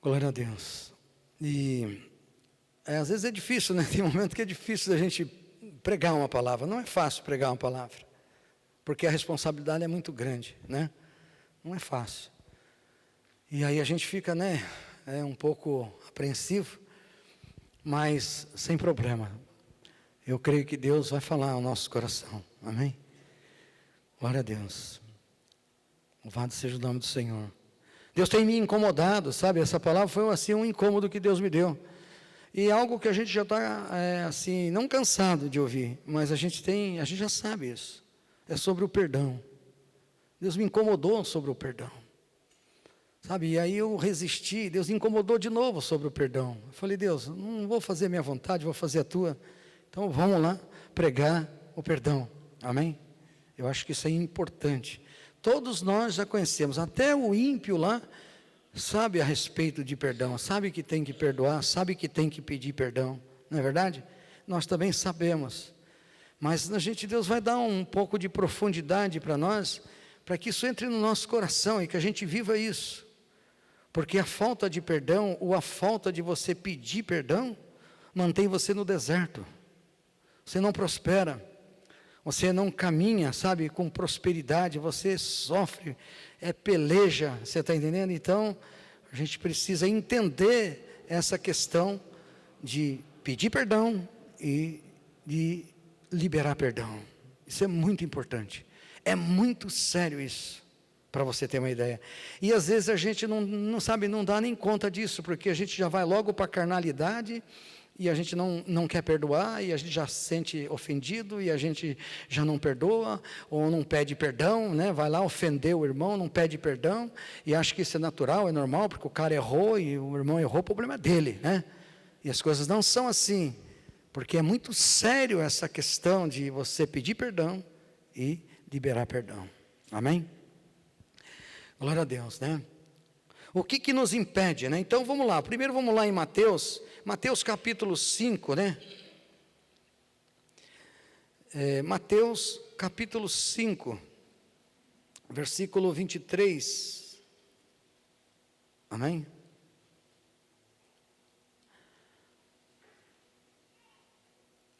Glória a Deus. E às vezes é difícil, né? Tem um momento que é difícil da gente pregar uma palavra. Não é fácil pregar uma palavra, porque a responsabilidade é muito grande, né? Não é fácil. E aí a gente fica, né, um pouco apreensivo, mas sem problema. Eu creio que Deus vai falar ao nosso coração. Amém? Glória a Deus. Louvado seja o nome do Senhor. Deus tem me incomodado, sabe? Essa palavra foi assim um incômodo que Deus me deu. E algo que a gente já está, assim, não cansado de ouvir, mas a gente já sabe isso. É sobre o perdão. Deus me incomodou sobre o perdão. Sabe? E aí eu resisti, Deus me incomodou de novo sobre o perdão. Eu falei, Deus, não vou fazer a minha vontade, vou fazer a tua. Então vamos lá pregar o perdão. Amém? Eu acho que isso é importante. Todos nós já conhecemos, até o ímpio lá, sabe a respeito de perdão, sabe que tem que perdoar, sabe que tem que pedir perdão, não é verdade? Nós também sabemos, mas Deus vai dar um pouco de profundidade para nós, para que isso entre no nosso coração e que a gente viva isso, porque a falta de perdão, ou a falta de você pedir perdão, mantém você no deserto, você não prospera, você não caminha, sabe, com prosperidade, você sofre, peleja, você está entendendo? Então, a gente precisa entender essa questão de pedir perdão e de liberar perdão. Isso é muito importante, é muito sério isso, para você ter uma ideia. E às vezes a gente não sabe, não dá nem conta disso, porque a gente já vai logo para a carnalidade, e a gente não quer perdoar, e a gente já se sente ofendido, e a gente já não perdoa, ou não pede perdão, né? Vai lá ofender o irmão, não pede perdão, e acha que isso é natural, é normal, porque o cara errou, e o irmão errou, o problema é dele, né? E as coisas não são assim, porque é muito sério essa questão de você pedir perdão e liberar perdão. Amém? Glória a Deus, né? O que nos impede, né? Então vamos lá, primeiro vamos lá em Mateus capítulo 5, né? Mateus capítulo 5, versículo 23, amém?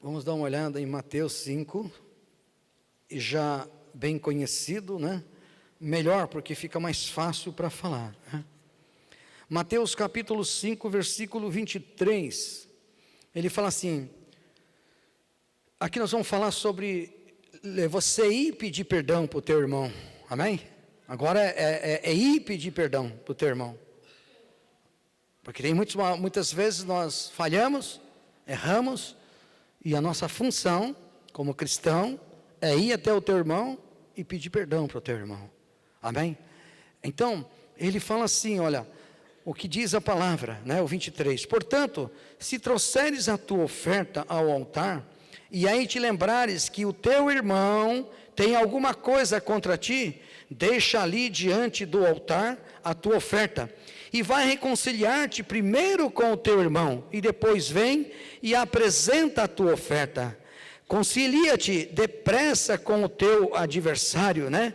Vamos dar uma olhada em Mateus 5, e já bem conhecido, né? Melhor, porque fica mais fácil para falar, né? Mateus capítulo 5, versículo 23, ele fala assim, aqui nós vamos falar sobre você ir pedir perdão para o teu irmão, amém? Agora é ir pedir perdão para o teu irmão, porque tem muitas vezes nós falhamos, erramos, e a nossa função como cristão é ir até o teu irmão e pedir perdão para o teu irmão, amém? Então, ele fala assim, olha, o que diz a palavra, né, o 23, portanto, se trouxeres a tua oferta ao altar, e aí te lembrares que o teu irmão tem alguma coisa contra ti, deixa ali diante do altar a tua oferta, e vai reconciliar-te primeiro com o teu irmão, e depois vem e apresenta a tua oferta, concilia-te depressa com o teu adversário, né,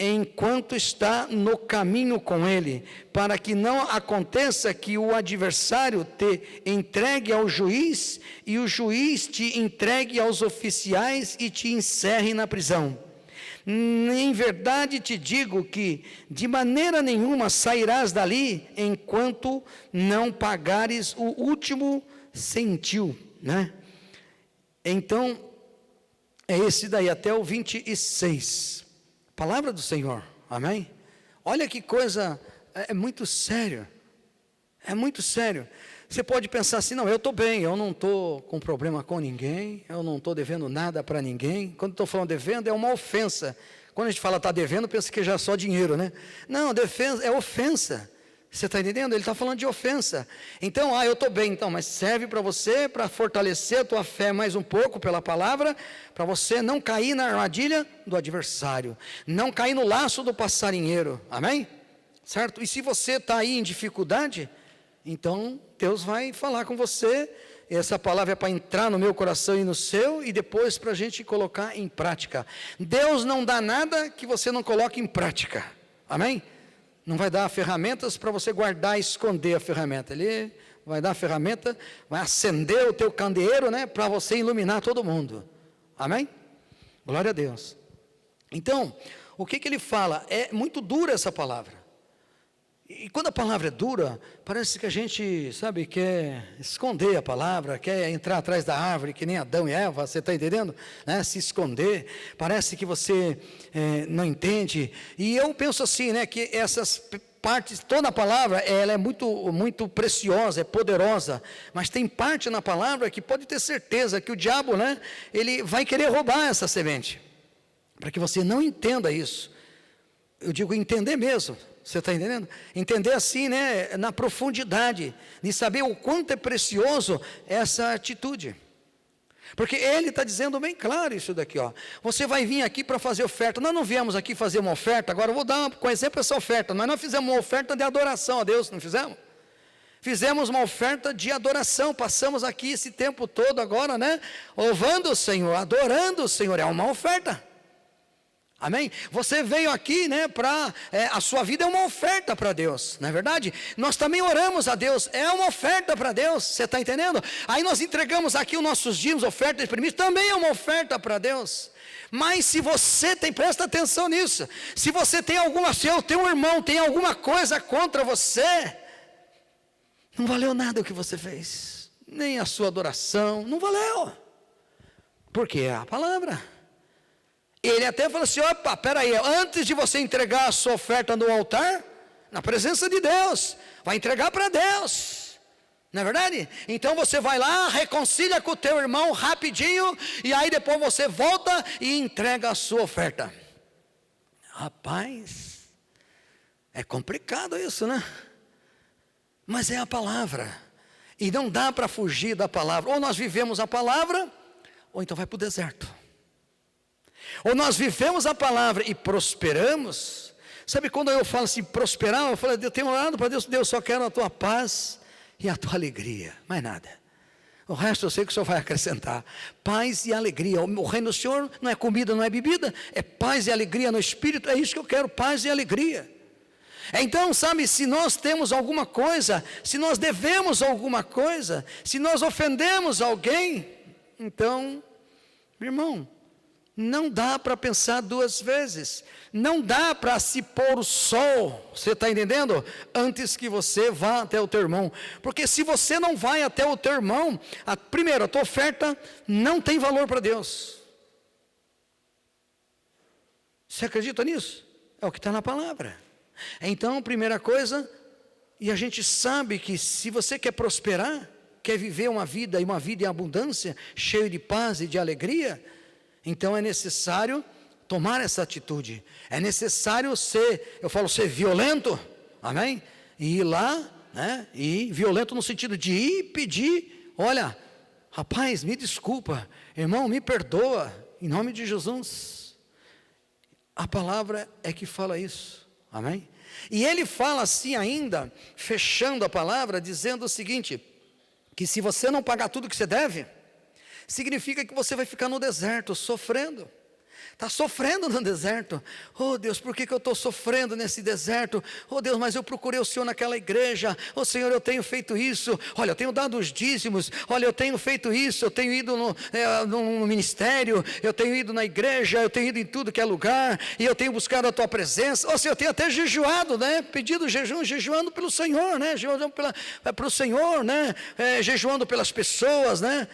enquanto está no caminho com ele, para que não aconteça que o adversário te entregue ao juiz, e o juiz te entregue aos oficiais e te encerre na prisão. Em verdade te digo que de maneira nenhuma sairás dali, enquanto não pagares o último centil, né? Então, é esse daí, até o 26. Palavra do Senhor, amém? Olha que coisa, é muito sério, é muito sério. Você pode pensar assim, não, eu estou bem, eu não estou com problema com ninguém, eu não estou devendo nada para ninguém. Quando estou falando devendo, é uma ofensa. Quando a gente fala está devendo, pensa que já é só dinheiro, né? Não, defesa é ofensa. Você está entendendo? Ele está falando de ofensa. Então, eu estou bem, então, mas serve para você, para fortalecer a tua fé mais um pouco pela palavra, para você não cair na armadilha do adversário, não cair no laço do passarinheiro, amém? Certo? E se você está aí em dificuldade, então Deus vai falar com você, essa palavra é para entrar no meu coração e no seu, e depois para a gente colocar em prática. Deus não dá nada que você não coloque em prática, amém? Não vai dar ferramentas para você guardar e esconder a ferramenta. Ele vai dar a ferramenta, vai acender o teu candeeiro, né, para você iluminar todo mundo. Amém? Glória a Deus. Então, o que ele fala? É muito dura essa palavra. E quando a palavra é dura, parece que a gente, sabe, quer esconder a palavra, quer entrar atrás da árvore, que nem Adão e Eva, você está entendendo? Né? Se esconder, parece que você não entende. E eu penso assim, né, que essas partes, toda a palavra, ela é muito, muito preciosa, é poderosa, mas tem parte na palavra que pode ter certeza que o diabo, né, ele vai querer roubar essa semente, para que você não entenda isso. Eu digo entender mesmo. Você está entendendo? Entender assim, né, na profundidade, de saber o quanto é precioso essa atitude. Porque ele está dizendo bem claro isso daqui, ó. Você vai vir aqui para fazer oferta. Nós não viemos aqui fazer uma oferta, agora eu vou dar com exemplo essa oferta. Mas nós fizemos uma oferta de adoração a Deus, não fizemos? Fizemos uma oferta de adoração, passamos aqui esse tempo todo agora, né, louvando o Senhor, adorando o Senhor, é uma oferta. Amém? Você veio aqui, né, a sua vida é uma oferta para Deus, não é verdade? Nós também oramos a Deus, é uma oferta para Deus, você está entendendo? Aí nós entregamos aqui os nossos dízimos, ofertas e primícias, também é uma oferta para Deus. Mas se você tem, presta atenção nisso, se você tem se o teu irmão tem alguma coisa contra você, não valeu nada o que você fez, nem a sua adoração, não valeu, porque é a palavra. Ele até falou assim, opa, peraí, antes de você entregar a sua oferta no altar, na presença de Deus, vai entregar para Deus, não é verdade? Então você vai lá, reconcilia com o teu irmão rapidinho, e aí depois você volta e entrega a sua oferta. Rapaz, é complicado isso, né? Mas é a palavra, e não dá para fugir da palavra. Ou nós vivemos a palavra, ou então vai para o deserto. Ou nós vivemos a palavra e prosperamos. Sabe quando eu falo assim, prosperar, eu falo, eu tenho orado para Deus, Deus, só quero a tua paz e a tua alegria, mais nada. O resto eu sei que o Senhor vai acrescentar. Paz e alegria. O reino do Senhor não é comida, não é bebida, é paz e alegria no Espírito, é isso que eu quero, paz e alegria. Então, sabe, se nós temos alguma coisa, se nós devemos alguma coisa, se nós ofendemos alguém, então, meu irmão, não dá para pensar duas vezes, não dá para se pôr o sol, você está entendendo? Antes que você vá até o teu irmão, porque se você não vai até o teu irmão, primeiro, a tua oferta não tem valor para Deus. Você acredita nisso? É o que está na palavra. Então, primeira coisa, e a gente sabe que se você quer prosperar, quer viver uma vida em abundância, cheio de paz e de alegria, então é necessário tomar essa atitude, é necessário ser violento, amém? E ir lá, né? E violento no sentido de ir pedir, olha, rapaz, me desculpa, irmão, me perdoa, em nome de Jesus. A palavra é que fala isso, amém? E ele fala assim ainda, fechando a palavra, dizendo o seguinte, que se você não pagar tudo que você deve, significa que você vai ficar no deserto, sofrendo. Está sofrendo no deserto. Oh Deus, por que eu estou sofrendo nesse deserto? Oh Deus, mas eu procurei o Senhor naquela igreja. Oh Senhor, eu tenho feito isso. Olha, eu tenho dado os dízimos. Olha, eu tenho feito isso. Eu tenho ido no ministério. Eu tenho ido na igreja. Eu tenho ido em tudo que é lugar. E eu tenho buscado a tua presença. Oh Senhor, eu tenho até jejuado, né? Pedido jejum, jejuando pelo Senhor, né? Jejuando para o Senhor, né? Jejuando pelas pessoas, né?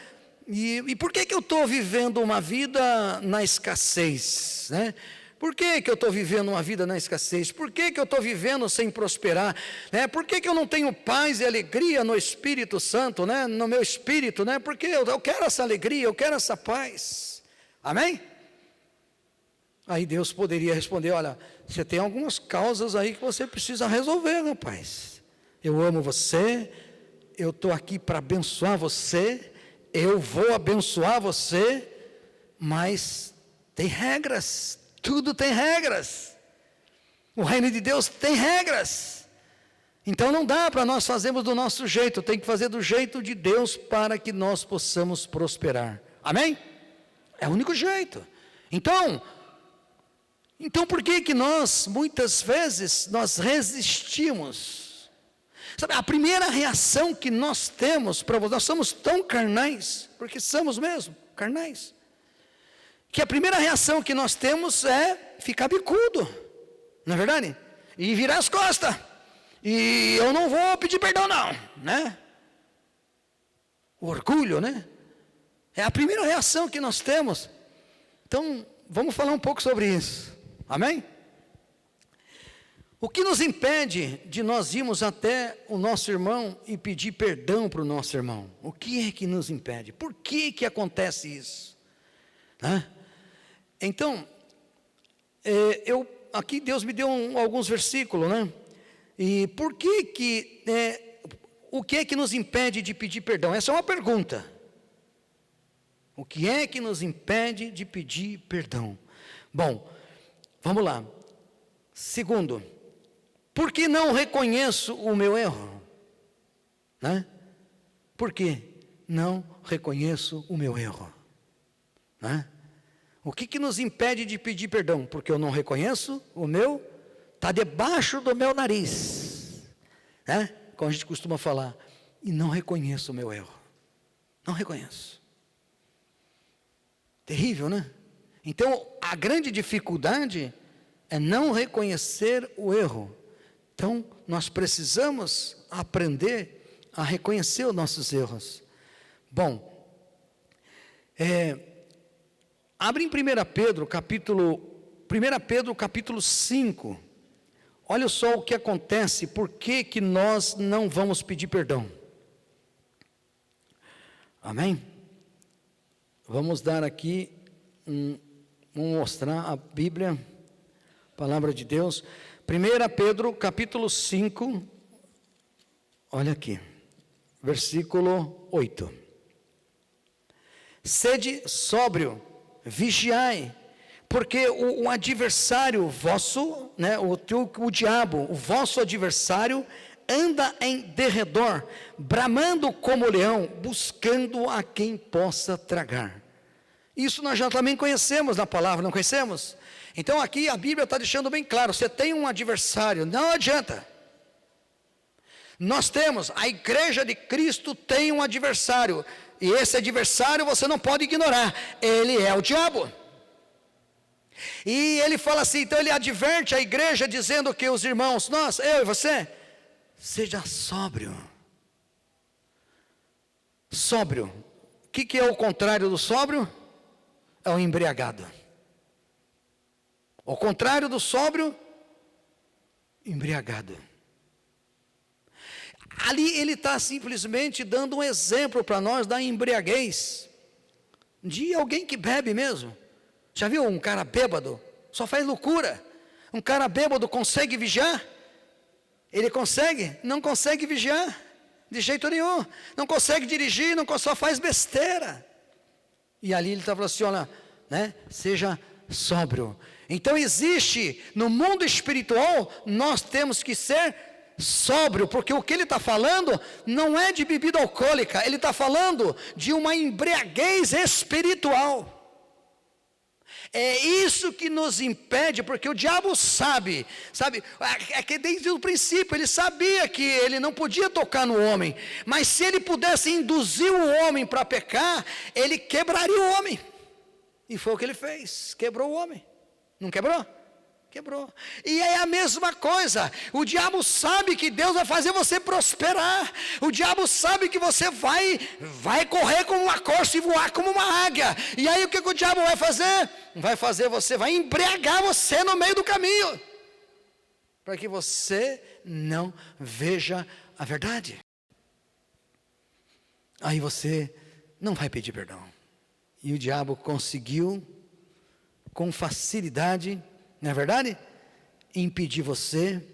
E por que eu estou vivendo uma vida na escassez, né? Por que eu estou vivendo uma vida na escassez? Por que eu estou vivendo sem prosperar? Né? Por que eu não tenho paz e alegria no Espírito Santo, né? No meu espírito, né? Porque eu quero essa alegria, eu quero essa paz, amém? Aí Deus poderia responder, olha, você tem algumas causas aí que você precisa resolver, rapaz. Eu amo você, eu estou aqui para abençoar você, eu vou abençoar você, mas tem regras, tudo tem regras. O reino de Deus tem regras. Então não dá para nós fazermos do nosso jeito, tem que fazer do jeito de Deus para que nós possamos prosperar. Amém? É o único jeito. Então, Então por que que nós, muitas vezes, nós resistimos? Sabe, a primeira reação que nós temos, nós somos tão carnais, porque somos mesmo, carnais, que a primeira reação que nós temos é ficar bicudo, não é verdade? E virar as costas, e eu não vou pedir perdão não, né? O orgulho, né? É a primeira reação que nós temos. Então, vamos falar um pouco sobre isso, amém? O que nos impede de nós irmos até o nosso irmão e pedir perdão para o nosso irmão? O que é que nos impede? Por que que acontece isso? Né? Então, aqui Deus me deu alguns versículos, né? E por que que, o que é que nos impede de pedir perdão? Essa é uma pergunta. O que é que nos impede de pedir perdão? Bom, vamos lá. Segundo, por que não reconheço o meu erro? Né? Por que não reconheço o meu erro? Né? O que nos impede de pedir perdão? Porque eu não reconheço o meu, está debaixo do meu nariz, né? Como a gente costuma falar, e não reconheço o meu erro, não reconheço. Terrível, né? Então, a grande dificuldade é não reconhecer o erro. Então, nós precisamos aprender a reconhecer os nossos erros. Bom, abre em 1 Pedro capítulo 5. Olha só o que acontece, por que nós não vamos pedir perdão. Amém? Vamos dar aqui, vamos mostrar a Bíblia, a palavra de Deus. 1 Pedro capítulo 5, olha aqui, versículo 8. Sede sóbrio, vigiai, porque o adversário vosso, né, o diabo, o vosso adversário, anda em derredor, bramando como leão, buscando a quem possa tragar. Isso nós já também conhecemos na palavra, não conhecemos? Então aqui a Bíblia está deixando bem claro, você tem um adversário, não adianta. Nós temos, a igreja de Cristo tem um adversário, e esse adversário você não pode ignorar, ele é o diabo. E ele fala assim, então ele adverte a igreja dizendo que os irmãos, nós, eu e você, seja sóbrio. Sóbrio. O que é o contrário do sóbrio? É o embriagado. O contrário do sóbrio, embriagado. Ali ele está simplesmente dando um exemplo para nós da embriaguez de alguém que bebe mesmo. Já viu um cara bêbado? Só faz loucura. Um cara bêbado consegue vigiar? Ele consegue? Não consegue vigiar, de jeito nenhum. Não consegue dirigir, só faz besteira. E ali ele está falando assim, olha, né, seja sóbrio. Então existe, no mundo espiritual, nós temos que ser sóbrio, porque o que ele está falando não é de bebida alcoólica, ele está falando de uma embriaguez espiritual. É isso que nos impede, porque o diabo sabe, é que desde o princípio ele sabia que ele não podia tocar no homem, mas se ele pudesse induzir o homem para pecar, ele quebraria o homem, e foi o que ele fez, quebrou o homem, não quebrou? Quebrou. E é a mesma coisa, o diabo sabe que Deus vai fazer você prosperar, o diabo sabe que você vai correr como uma corça e voar como uma águia, e aí o que o diabo vai fazer? Vai embriagar você no meio do caminho, para que você não veja a verdade, aí você não vai pedir perdão, e o diabo conseguiu, com facilidade, não é verdade? Impedir você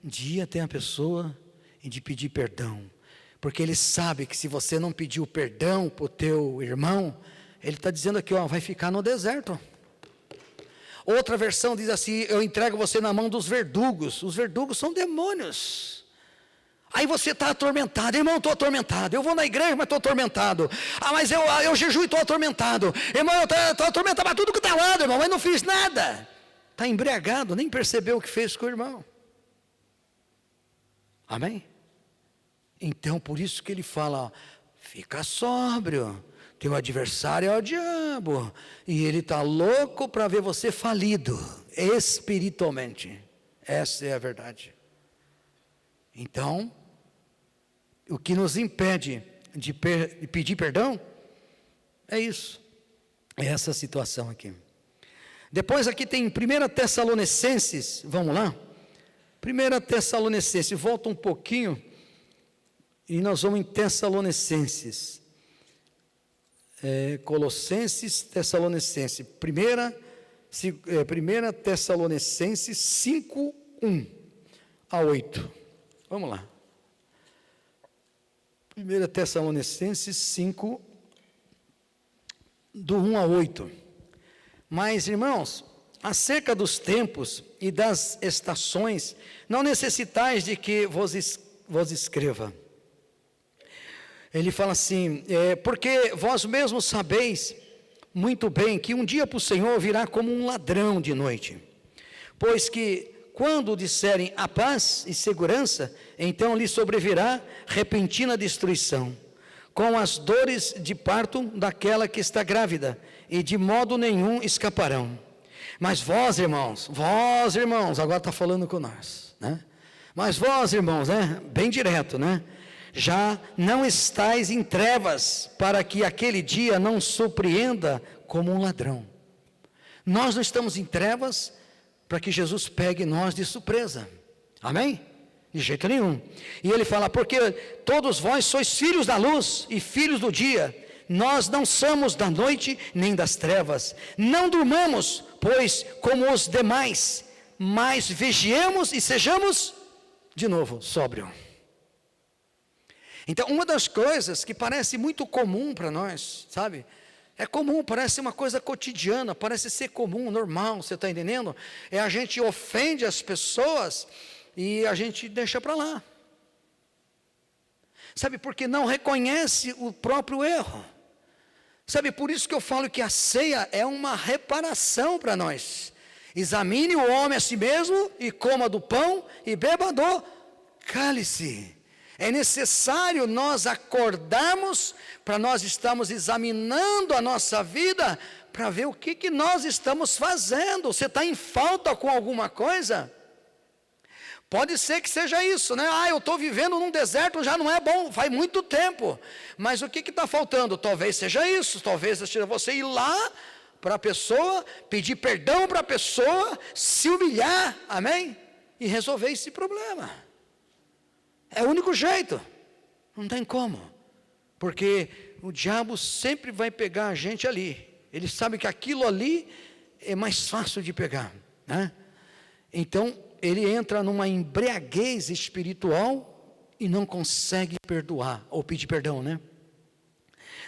de ir até a pessoa e de pedir perdão. Porque ele sabe que se você não pedir o perdão para o teu irmão, ele está dizendo aqui, ó, vai ficar no deserto. Outra versão diz assim, eu entrego você na mão dos verdugos. Os verdugos são demônios. Aí você está atormentado, irmão, estou atormentado, eu vou na igreja, mas estou atormentado, mas eu jejuo e estou atormentado, irmão, eu estou atormentado para tudo que está lado, irmão, mas não fiz nada. está embriagado, nem percebeu o que fez com o irmão. Amém? Então, por isso que ele fala, ó, fica sóbrio, teu adversário é o diabo, e ele está louco para ver você falido, espiritualmente. Essa é a verdade. Então, o que nos impede de pedir perdão, é isso, é essa situação aqui. Depois aqui tem 1 Tessalonicenses, vamos lá? 1 Tessalonicenses, volta um pouquinho, e nós vamos em Tessalonicenses. Colossenses, Tessalonicenses, 1 Tessalonicenses 5, 1 a 8. Vamos lá. 1 Tessalonicenses 5, do 1 a 8. Mas, irmãos, acerca dos tempos e das estações, não necessitais de que vos escreva. Ele fala assim, porque vós mesmos sabeis muito bem que um dia para o Senhor virá como um ladrão de noite. Pois que quando disserem a paz e segurança, então lhe sobrevirá repentina destruição, com as dores de parto daquela que está grávida, e de modo nenhum escaparão. Mas vós, irmãos, agora está falando com nós, né? Mas vós, irmãos, né? Bem direto, né? Já não estáis em trevas, para que aquele dia não surpreenda como um ladrão. Nós não estamos em trevas, para que Jesus pegue nós de surpresa. Amém? De jeito nenhum. E ele fala, porque todos vós sois filhos da luz e filhos do dia. Nós não somos da noite nem das trevas. Não durmamos, pois, como os demais, mas vigiemos e sejamos, de novo, sóbrio. Então, uma das coisas que parece muito comum para nós, sabe? É comum, parece uma coisa cotidiana, parece ser comum, normal, você está entendendo? A gente ofende as pessoas e a gente deixa para lá. Sabe, porque não reconhece o próprio erro. Sabe, por isso que eu falo que a ceia é uma reparação para nós. Examine o homem a si mesmo e coma do pão e beba do cálice. É necessário nós acordarmos para nós estarmos examinando a nossa vida para ver o que nós estamos fazendo. Você está em falta com alguma coisa? Pode ser que seja isso, né? Eu estou vivendo num deserto, já não é bom, faz muito tempo. Mas o que está faltando? Talvez seja isso, talvez seja você ir lá para a pessoa, pedir perdão para a pessoa, se humilhar, amém? E resolver esse problema. É o único jeito, não tem como, porque o diabo sempre vai pegar a gente ali, ele sabe que aquilo ali é mais fácil de pegar, né? Então, ele entra numa embriaguez espiritual e não consegue perdoar, ou pedir perdão, né?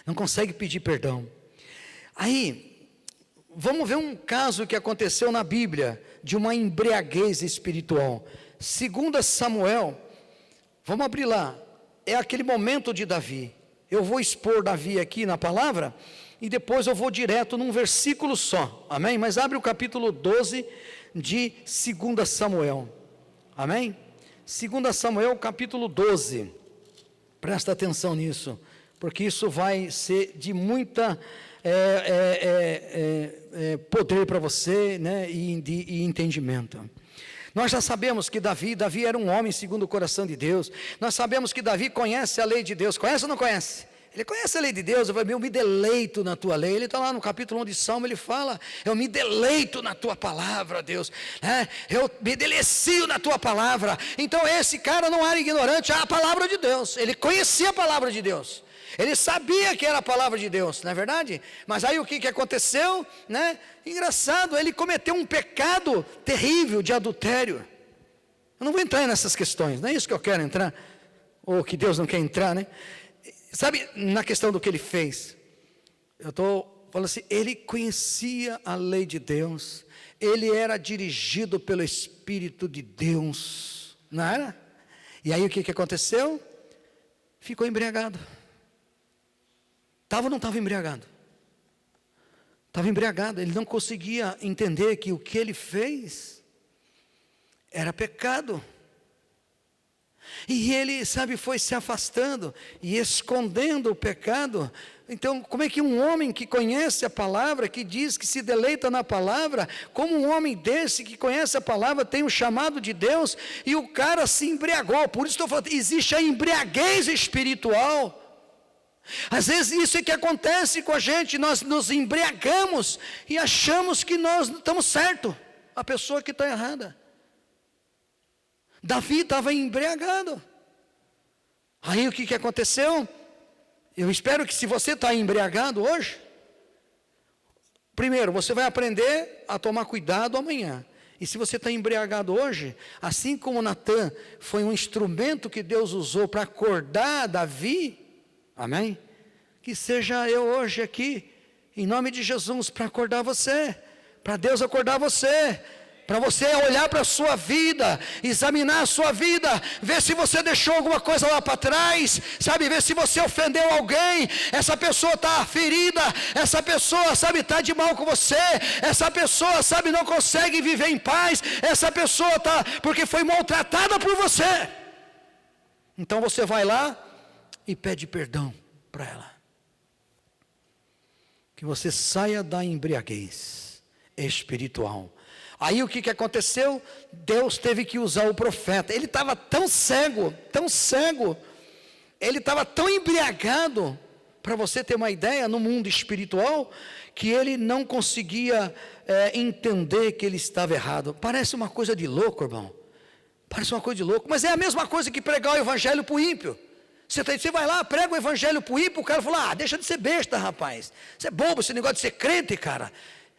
Não consegue pedir perdão. Aí, vamos ver um caso que aconteceu na Bíblia, de uma embriaguez espiritual. 2 Samuel, vamos abrir lá, é aquele momento de Davi. Eu vou expor Davi aqui na palavra, e depois eu vou direto num versículo só, amém? Mas abre o capítulo 12 de 2 Samuel, amém? 2 Samuel capítulo 12, presta atenção nisso, porque isso vai ser de muita poder para você, né? E entendimento. Nós já sabemos que Davi era um homem segundo o coração de Deus. Nós sabemos que Davi conhece a lei de Deus. Conhece ou não conhece? Ele conhece a lei de Deus. Eu me deleito na tua lei. Ele está lá no capítulo 1 de Salmo, ele fala, eu me deleito na tua palavra, Deus, eu me delicio na tua palavra. Então esse cara não era ignorante à palavra de Deus, ele conhecia a palavra de Deus, ele sabia que era a palavra de Deus, não é verdade? Mas aí o que aconteceu, né? Engraçado, ele cometeu um pecado terrível de adultério. Eu não vou entrar nessas questões, não é isso que eu quero entrar, ou que Deus não quer entrar, né? Sabe, na questão do que ele fez, eu estou falando assim, ele conhecia a lei de Deus, ele era dirigido pelo Espírito de Deus, não era? E aí o que aconteceu? Ficou embriagado. Estava ou não estava embriagado? Estava embriagado, ele não conseguia entender que o que ele fez era pecado. E ele, sabe, foi se afastando e escondendo o pecado. Então, como é que um homem que conhece a palavra, que diz que se deleita na palavra, como um homem desse que conhece a palavra, tem um chamado de Deus, e o cara se embriagou? Por isso estou falando, existe a embriaguez espiritual. Às vezes isso é que acontece com a gente, nós nos embriagamos e achamos que nós estamos certos, a pessoa que está errada. Davi estava embriagado. Aí o que aconteceu? Eu espero que se você está embriagado hoje, primeiro, você vai aprender a tomar cuidado amanhã. E se você está embriagado hoje, assim como Natã foi um instrumento que Deus usou para acordar Davi, amém? Que seja eu hoje aqui, em nome de Jesus, para acordar você, para Deus acordar você, para você olhar para a sua vida, examinar a sua vida, ver se você deixou alguma coisa lá para trás, sabe, ver se você ofendeu alguém, essa pessoa está ferida, essa pessoa, sabe, está de mal com você, essa pessoa, sabe, não consegue viver em paz, essa pessoa está, porque foi maltratada por você. Então você vai lá e pede perdão para ela. Que você saia da embriaguez espiritual. Aí o que aconteceu? Deus teve que usar o profeta. Ele estava tão cego, ele estava tão embriagado, para você ter uma ideia, no mundo espiritual, que ele não conseguia entender que ele estava errado. Parece uma coisa de louco, irmão. Parece uma coisa de louco, mas é a mesma coisa que pregar o evangelho para o ímpio. Você vai lá, prega o evangelho para o ímpio, o cara fala, deixa de ser besta, rapaz. Você é bobo, esse negócio de ser crente, cara.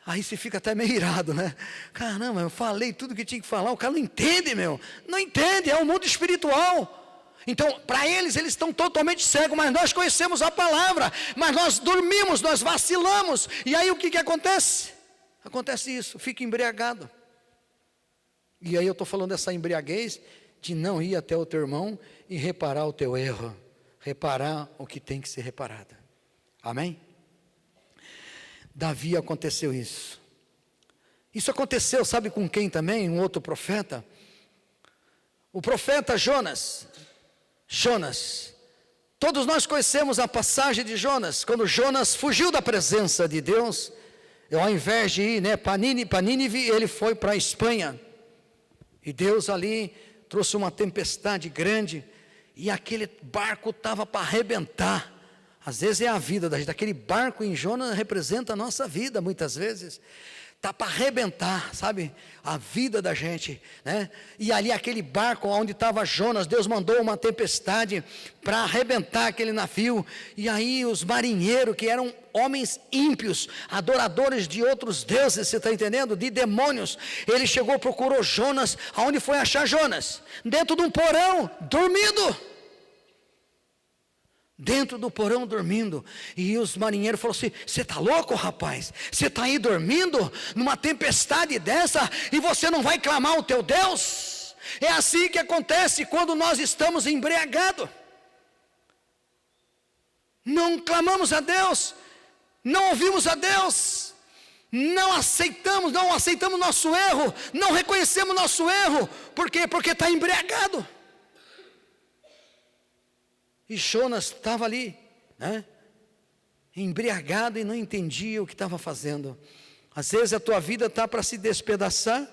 Aí você fica até meio irado, né? Caramba, eu falei tudo que tinha que falar, o cara não entende, meu. Não entende, é um mundo espiritual. Então, para eles estão totalmente cegos, mas nós conhecemos a palavra, mas nós dormimos, nós vacilamos. E aí o que acontece? Acontece isso, fica embriagado. E aí eu estou falando dessa embriaguez, de não ir até o teu irmão e reparar o teu erro, reparar o que tem que ser reparado. Amém? Davi aconteceu isso. Isso aconteceu, sabe com quem também? Um outro profeta. O profeta Jonas. Todos nós conhecemos a passagem de Jonas, quando Jonas fugiu da presença de Deus, ao invés de ir, para Nínive, ele foi para a Espanha. E Deus ali trouxe uma tempestade grande, e aquele barco estava para arrebentar. Às vezes é a vida da gente, aquele barco em Jonas representa a nossa vida, muitas vezes, está para arrebentar, sabe, a vida da gente, né? E ali aquele barco onde estava Jonas, Deus mandou uma tempestade para arrebentar aquele navio, e aí os marinheiros, que eram homens ímpios, adoradores de outros deuses, você está entendendo, de demônios, ele chegou, procurou Jonas. Aonde foi achar Jonas? Dentro de um porão, dormindo. Dentro do porão dormindo. E os marinheiros falaram assim, você está louco, rapaz? Você está aí dormindo numa tempestade dessa e você não vai clamar o teu Deus? É assim que acontece quando nós estamos embriagados. Não clamamos a Deus, não ouvimos a Deus, não aceitamos nosso erro, não reconhecemos nosso erro. Por quê? Porque está embriagado. E Jonas estava ali, né? Embriagado, e não entendia o que estava fazendo. Às vezes a tua vida está para se despedaçar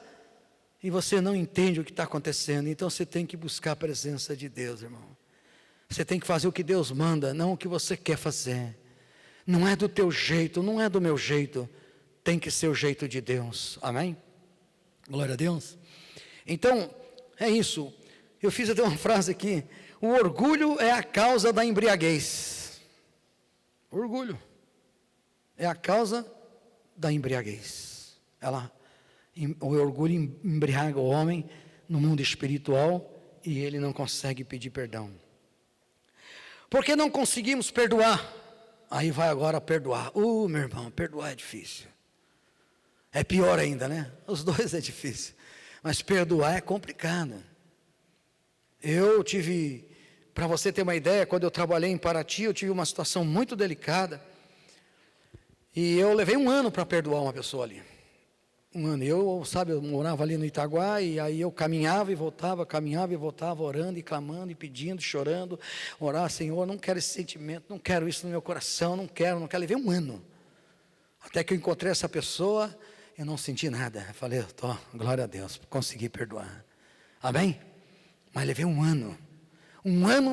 e você não entende o que está acontecendo. Então você tem que buscar a presença de Deus, irmão. Você tem que fazer o que Deus manda, não o que você quer fazer. Não é do teu jeito, não é do meu jeito. Tem que ser o jeito de Deus. Amém? Glória a Deus. Então, é isso. Eu fiz até uma frase aqui. O orgulho é a causa da embriaguez. Orgulho é a causa da embriaguez. O orgulho embriaga o homem no mundo espiritual e ele não consegue pedir perdão. Porque não conseguimos perdoar. Aí vai agora perdoar. Meu irmão, perdoar é difícil. É pior ainda, né? Os dois é difícil. Mas perdoar é complicado. Eu tive, para você ter uma ideia, quando eu trabalhei em Paraty, eu tive uma situação muito delicada. E eu levei um ano para perdoar uma pessoa ali. Um ano. Eu morava ali no Itaguá, e aí eu caminhava e voltava, orando e clamando e pedindo, chorando, orar, Senhor, não quero esse sentimento, não quero isso no meu coração, não quero. Levei um ano. Até que eu encontrei essa pessoa, eu não senti nada. Eu falei, glória a Deus, consegui perdoar. Amém? Mas levei um ano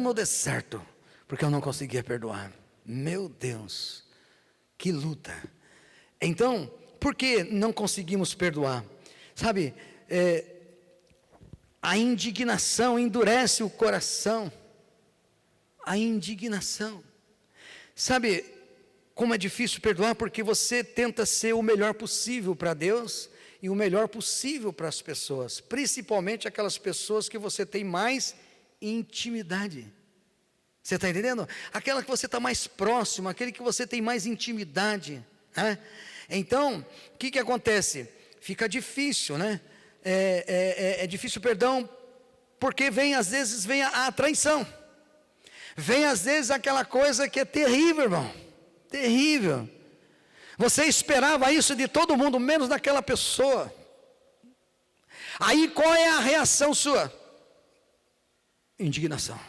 no deserto, porque eu não conseguia perdoar. Meu Deus, que luta. Então, por que não conseguimos perdoar? Sabe, a indignação endurece o coração. A indignação. Sabe como é difícil perdoar? Porque você tenta ser o melhor possível para Deus e o melhor possível para as pessoas, principalmente aquelas pessoas que você tem mais intimidade. Você está entendendo? Aquela que você está mais próximo, aquele que você tem mais intimidade, né? Então, o que acontece? Fica difícil, né? É difícil perdão, porque às vezes vem a traição. Vem às vezes aquela coisa que é terrível, irmão. Terrível. Você esperava isso de todo mundo, menos daquela pessoa. Aí qual é a reação sua? Indignação.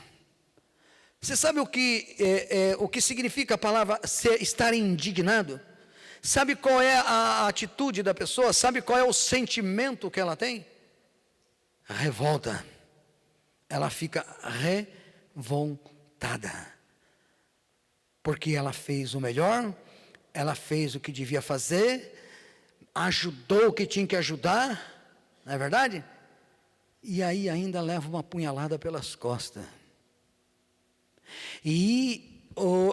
Você sabe o que significa a palavra estar indignado? Sabe qual é a atitude da pessoa? Sabe qual é o sentimento que ela tem? A revolta. Ela fica revoltada. Porque ela fez o melhor, ela fez o que devia fazer, ajudou o que tinha que ajudar, não é verdade? E aí ainda leva uma punhalada pelas costas. E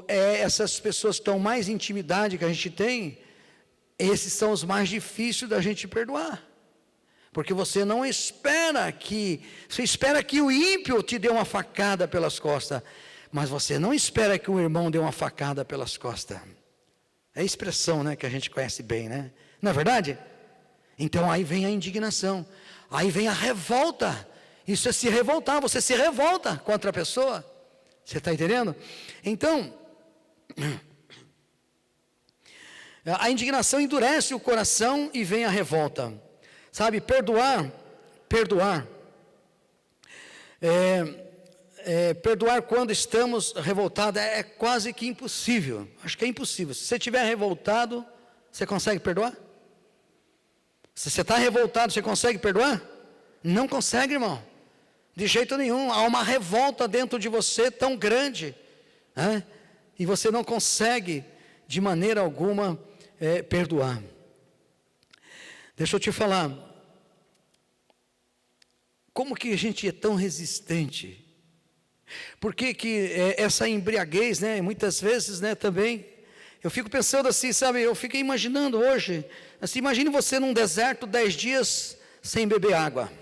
essas pessoas que estão mais intimidade que a gente tem, esses são os mais difíceis da gente perdoar. Porque você não espera você espera que o ímpio te dê uma facada pelas costas, mas você não espera que o irmão dê uma facada pelas costas. É a expressão, né, que a gente conhece bem, né? Não é verdade? Então aí vem a indignação, aí vem a revolta. Isso é se revoltar, você se revolta contra a pessoa. Você está entendendo? Então, a indignação endurece o coração e vem a revolta. Sabe, perdoar quando estamos revoltados é quase que impossível. Acho que é impossível. Se você estiver revoltado, você consegue perdoar? Se você está revoltado, você consegue perdoar? Não consegue, irmão. De jeito nenhum. Há uma revolta dentro de você tão grande, né? E você não consegue de maneira alguma perdoar. Deixa eu te falar, como que a gente é tão resistente? Por que essa embriaguez, né, muitas vezes, né, também, eu fico pensando assim, sabe, eu fiquei imaginando hoje, assim, imagine você num deserto 10 dias sem beber água.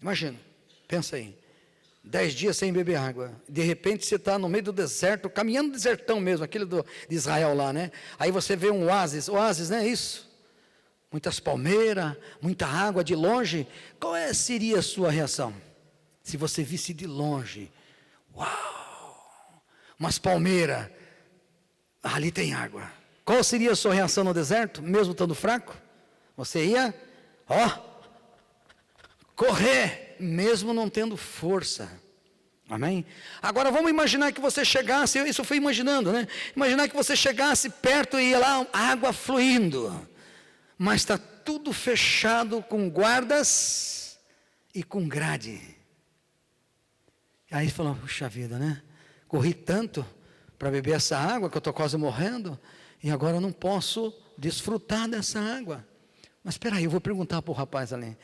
Imagina, pensa aí, 10 dias sem beber água, de repente você está no meio do deserto, caminhando no desertão mesmo, aquele de Israel lá, né? Aí você vê um oásis, né, isso? Muitas palmeiras, muita água de longe. Qual seria a sua reação? Se você visse de longe, uau, umas palmeiras, ali tem água. Qual seria a sua reação no deserto, mesmo estando fraco? Você ia, correr, mesmo não tendo força. Amém? Agora vamos imaginar que você chegasse, isso eu fui imaginando, né? Imaginar que você chegasse perto e ia lá, água fluindo. Mas está tudo fechado com guardas e com grade. Aí falou, puxa vida, né? Corri tanto para beber essa água que eu estou quase morrendo, e agora eu não posso desfrutar dessa água. Mas espera aí, eu vou perguntar para o rapaz ali,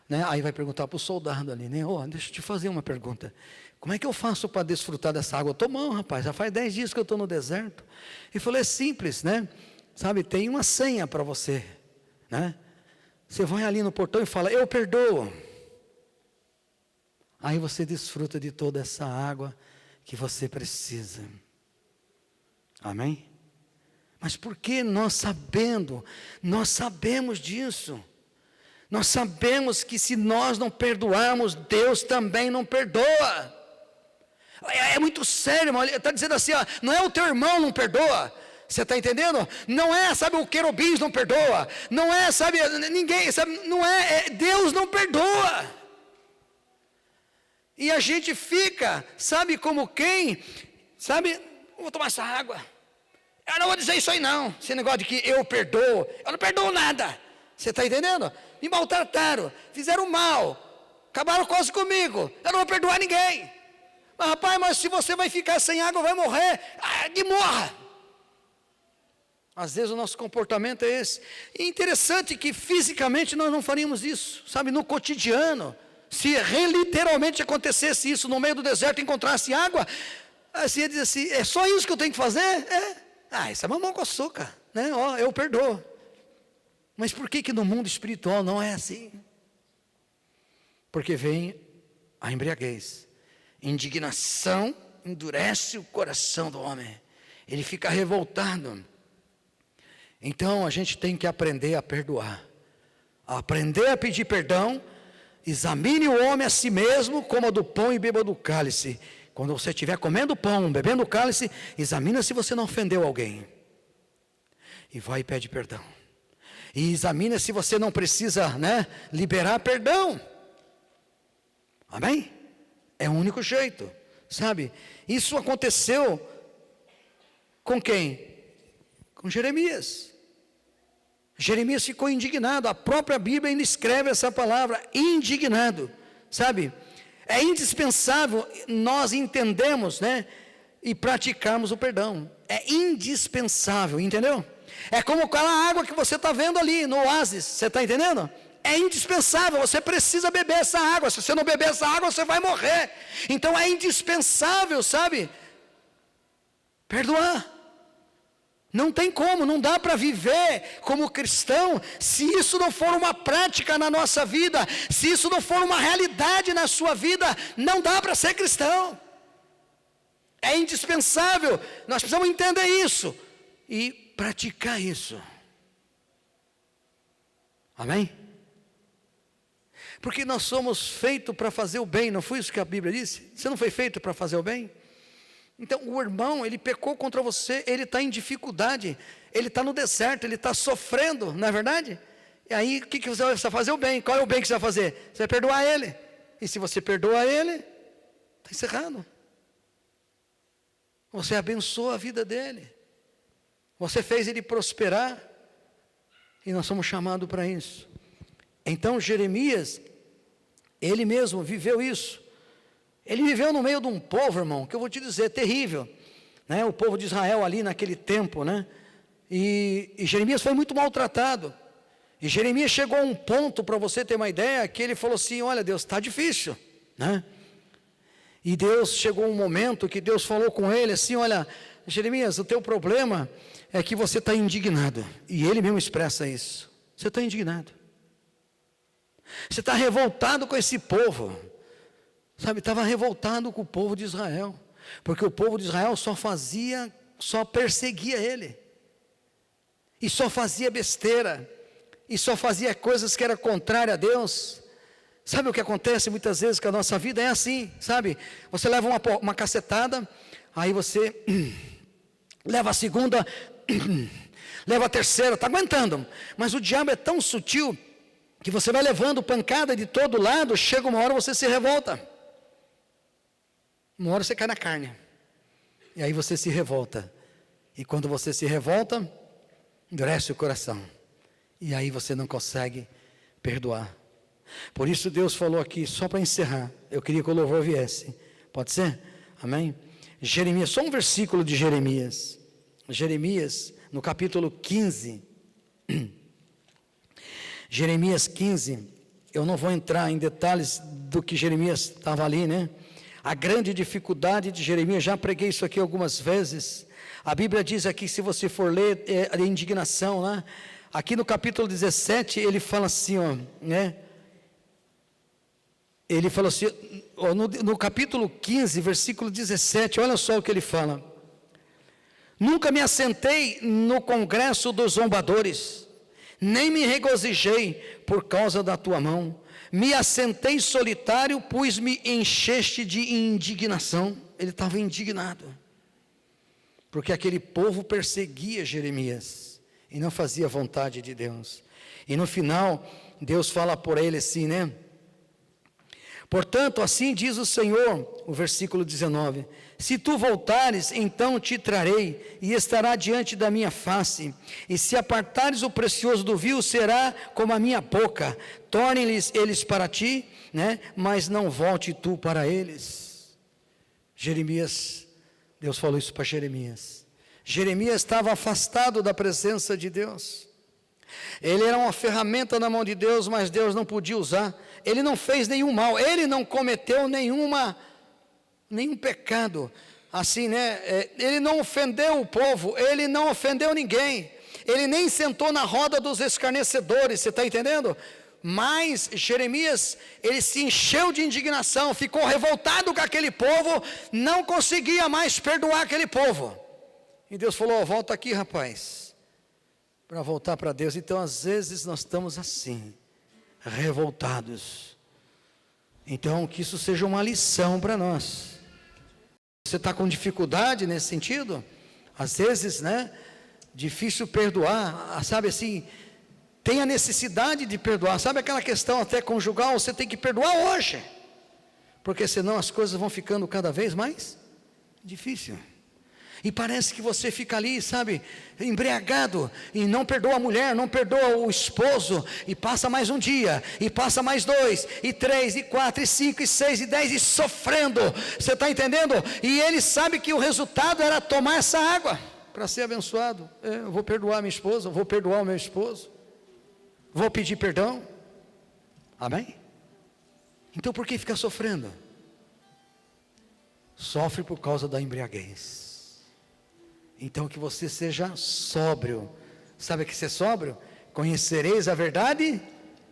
né? Aí vai perguntar para o soldado ali, né? Deixa eu te fazer uma pergunta. Como é que eu faço para desfrutar dessa água? Eu estou mal, rapaz, já faz 10 dias que eu estou no deserto. Ele falou, é simples, né? Sabe, tem uma senha para você, né? Você vai ali no portão e fala, eu perdoo. Aí você desfruta de toda essa água que você precisa. Amém? Mas por que nós sabemos disso. Nós sabemos que se nós não perdoarmos, Deus também não perdoa. É muito sério, irmão. Ele está dizendo assim, não é o teu irmão não perdoa, Você está entendendo? Não é, sabe, o querubins não perdoa. Não é, sabe, ninguém, sabe, não é, Deus não perdoa. E a gente fica, sabe, como quem, sabe, vou tomar essa água. Eu não vou dizer isso aí não, esse negócio de que eu perdoo. Eu não perdoo nada. Você está entendendo? Me maltrataram, fizeram mal, acabaram quase comigo. Eu não vou perdoar ninguém. Mas rapaz, mas se você vai ficar sem água, vai morrer. Que morra. Às vezes o nosso comportamento é esse. E interessante que fisicamente nós não faríamos isso, sabe, no cotidiano. Se literalmente acontecesse isso no meio do deserto, encontrasse água, assim ia dizer assim, é só isso que eu tenho que fazer? Isso é mamão com açúcar, né? Eu perdoo. Mas por que no mundo espiritual não é assim? Porque vem a embriaguez, indignação endurece o coração do homem, ele fica revoltado. Então a gente tem que aprender a perdoar, aprender a pedir perdão. Examine o homem a si mesmo, coma do pão e beba do cálice. Quando você estiver comendo pão, bebendo o cálice, examina se você não ofendeu alguém. E vai e pede perdão. E examina se você não precisa, né, liberar perdão. Amém? É o único jeito, sabe? Isso aconteceu com quem? Com Jeremias. Jeremias ficou indignado, a própria Bíblia ainda escreve essa palavra, indignado, sabe? É indispensável nós entendemos, né, e praticarmos o perdão, é indispensável, entendeu? É como aquela água que você está vendo ali no oásis, você está entendendo? É indispensável, você precisa beber essa água, se você não beber essa água você vai morrer, então é indispensável, sabe? Perdoar. Não tem como, não dá para viver como cristão, se isso não for uma prática na nossa vida, se isso não for uma realidade na sua vida, não dá para ser cristão. É indispensável, nós precisamos entender isso, e praticar isso. Amém? Porque nós somos feitos para fazer o bem, não foi isso que a Bíblia disse? Você não foi feito para fazer o bem? Então o irmão, ele pecou contra você, ele está em dificuldade, ele está no deserto, ele está sofrendo, não é verdade? E aí o que você vai fazer? O bem. Qual é o bem que você vai fazer? Você vai perdoar ele, e se você perdoa ele, está encerrado. Você abençoa a vida dele, você fez ele prosperar, e nós somos chamados para isso. Então Jeremias, ele mesmo viveu isso. Ele viveu no meio de um povo, irmão, que eu vou te dizer, terrível, né? O povo de Israel ali naquele tempo, né? E Jeremias foi muito maltratado. E Jeremias chegou a um ponto, para você ter uma ideia, que ele falou assim, olha Deus, está difícil, né? E Deus, chegou um momento que Deus falou com ele assim, olha, Jeremias, o teu problema é que você está indignado. E ele mesmo expressa isso, você está indignado. Você está revoltado com esse povo. Sabe, estava revoltado com o povo de Israel, porque o povo de Israel só perseguia ele, e só fazia besteira, e só fazia coisas que eram contrárias a Deus. Sabe o que acontece muitas vezes com a nossa vida? É assim, sabe, você leva uma cacetada, aí você leva a segunda, leva a terceira, está aguentando, mas o diabo é tão sutil, que você vai levando pancada de todo lado, chega uma hora você se revolta. Uma hora você cai na carne, e aí você se revolta, e quando você se revolta, endurece o coração, e aí você não consegue perdoar. Por isso Deus falou aqui, só para encerrar, eu queria que o louvor viesse, pode ser? Amém? Jeremias, só um versículo de Jeremias, no capítulo 15, Jeremias 15, eu não vou entrar em detalhes do que Jeremias estava ali, né? A grande dificuldade de Jeremias, já preguei isso aqui algumas vezes, a Bíblia diz aqui, se você for ler, a indignação, né? Aqui no capítulo 17, ele fala assim, ó, né? Ele fala assim, no capítulo 15, versículo 17, olha só o que ele fala. Nunca me assentei no congresso dos zombadores, nem me regozijei por causa da tua mão. Me assentei solitário, pois me encheste de indignação. Ele estava indignado, porque aquele povo perseguia Jeremias e não fazia a vontade de Deus. E no final, Deus fala por ele assim, né? Portanto, assim diz o Senhor, o versículo 19: se tu voltares, então te trarei, e estará diante da minha face, e se apartares o precioso do vil, será como a minha boca, tornem-lhes eles para ti, né? Mas não volte tu para eles. Jeremias, Deus falou isso para Jeremias. Jeremias estava afastado da presença de Deus. Ele era uma ferramenta na mão de Deus, mas Deus não podia usar. Ele não fez nenhum mal, ele não cometeu nenhum pecado, assim, né? Ele não ofendeu o povo, ele não ofendeu ninguém, ele nem sentou na roda dos escarnecedores, você está entendendo? Mas Jeremias, ele se encheu de indignação, ficou revoltado com aquele povo, não conseguia mais perdoar aquele povo. E Deus falou: volta aqui, rapaz, para voltar para Deus. Então, às vezes nós estamos assim, revoltados. Então, que isso seja uma lição para nós. Você está com dificuldade nesse sentido? Às vezes, né? Difícil perdoar, sabe assim, tem a necessidade de perdoar. Sabe aquela questão até conjugal? Você tem que perdoar hoje, porque senão as coisas vão ficando cada vez mais difícil. E parece que você fica ali, sabe, embriagado, e não perdoa a mulher, não perdoa o esposo, e passa mais um dia, e passa mais 2, e 3, e 4, e 5, e 6, e 10, e sofrendo, você está entendendo? E ele sabe que o resultado era tomar essa água, para ser abençoado. Eu vou perdoar minha esposa, vou perdoar o meu esposo, vou pedir perdão, amém? Então por que fica sofrendo? Sofre por causa da embriaguez. Então que você seja sóbrio. Sabe o que é ser sóbrio? Conhecereis a verdade,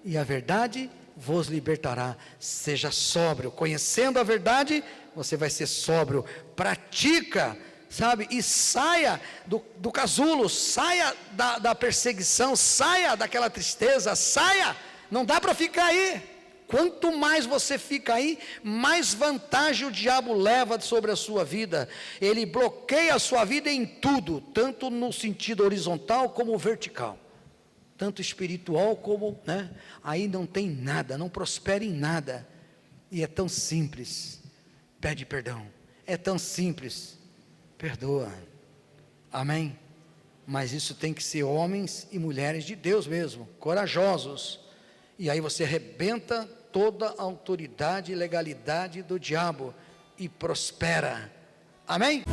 e a verdade vos libertará. Seja sóbrio, conhecendo a verdade, você vai ser sóbrio. Pratica, sabe, e saia do casulo, saia da perseguição, saia daquela tristeza, saia, não dá para ficar aí. Quanto mais você fica aí, mais vantagem o diabo leva sobre a sua vida. Ele bloqueia a sua vida em tudo, tanto no sentido horizontal como vertical, tanto espiritual como, né? Aí não tem nada, não prospera em nada. E é tão simples, pede perdão. É tão simples, perdoa. Amém? Mas isso tem que ser homens e mulheres de Deus mesmo, corajosos. E aí você arrebenta toda a autoridade e legalidade do diabo e prospera. Amém?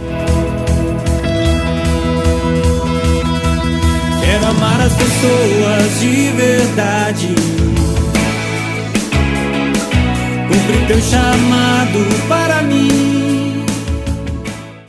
Quero amar as pessoas de verdade, cumprir teu chamado para mim.